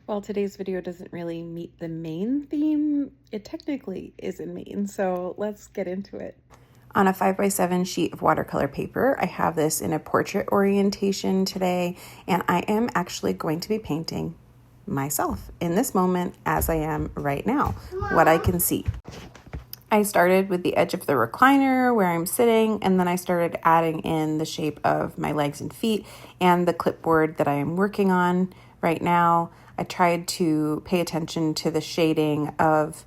While today's video doesn't really meet the main theme, it technically is in Maine, so let's get into it. On a 5x7 sheet of watercolor paper, I have this in a portrait orientation today, and I am actually going to be painting myself in this moment as I am right now, what I can see. I started with the edge of the recliner where I'm sitting, and then I started adding in the shape of my legs and feet and the clipboard that I am working on right now. I tried to pay attention to the shading of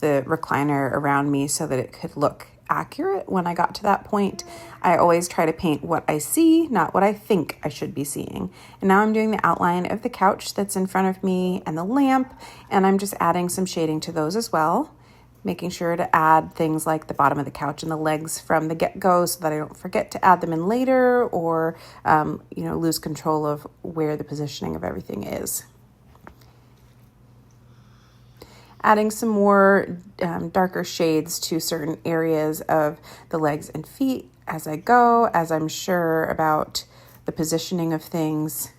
the recliner around me so that it could look accurate when I got to that point. I always try to paint what I see, not what I think I should be seeing. And now I'm doing the outline of the couch that's in front of me and the lamp, and I'm just adding some shading to those as well, making sure to add things like the bottom of the couch and the legs from the get-go so that I don't forget to add them in later or, lose control of where the positioning of everything is. Adding some more darker shades to certain areas of the legs and feet as I go, as I'm sure about the positioning of things.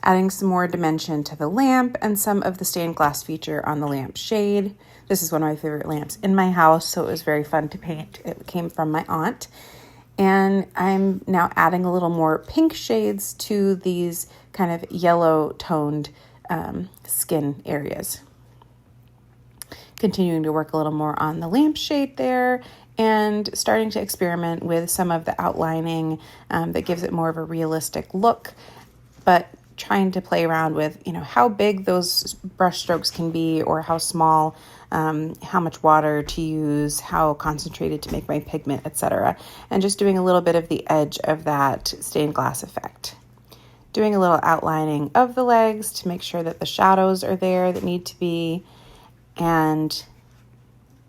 Adding some more dimension to the lamp and some of the stained glass feature on the lamp shade. This is one of my favorite lamps in my house, so it was very fun to paint. It came from my aunt. And I'm now adding a little more pink shades to these kind of yellow toned skin areas. Continuing to work a little more on the lamp shade there and starting to experiment with some of the outlining that gives it more of a realistic look, but trying to play around with, how big those brush strokes can be or how small, how much water to use, how concentrated to make my pigment, etc. And just doing a little bit of the edge of that stained glass effect. Doing a little outlining of the legs to make sure that the shadows are there that need to be, and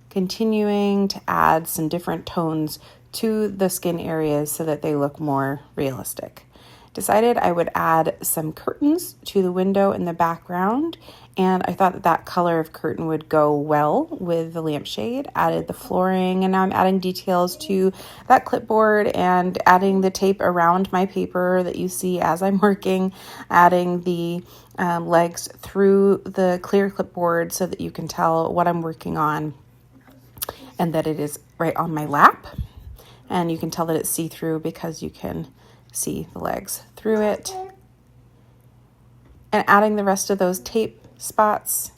continuing to add some different tones to the skin areas so that they look more realistic. Decided I would add some curtains to the window in the background, and I thought that color of curtain would go well with the lampshade. Added the flooring, and now I'm adding details to that clipboard and adding the tape around my paper that you see as I'm working, adding the legs through the clear clipboard so that you can tell what I'm working on and that it is right on my lap. And you can tell that it's see-through because you can see the legs through it. And adding the rest of those tape spots.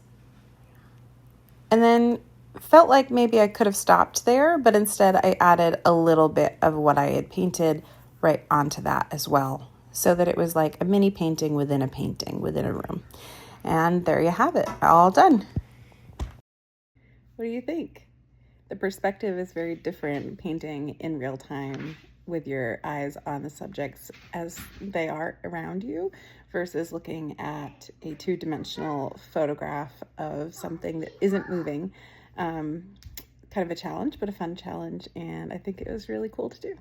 And then felt like maybe I could have stopped there, but instead I added a little bit of what I had painted right onto that as well, so that it was like a mini painting within a room. And there you have it, all done. What do you think? The perspective is very different painting in real time with your eyes on the subjects as they are around you versus looking at a two-dimensional photograph of something that isn't moving. Kind of a challenge, but a fun challenge, and I think it was really cool to do.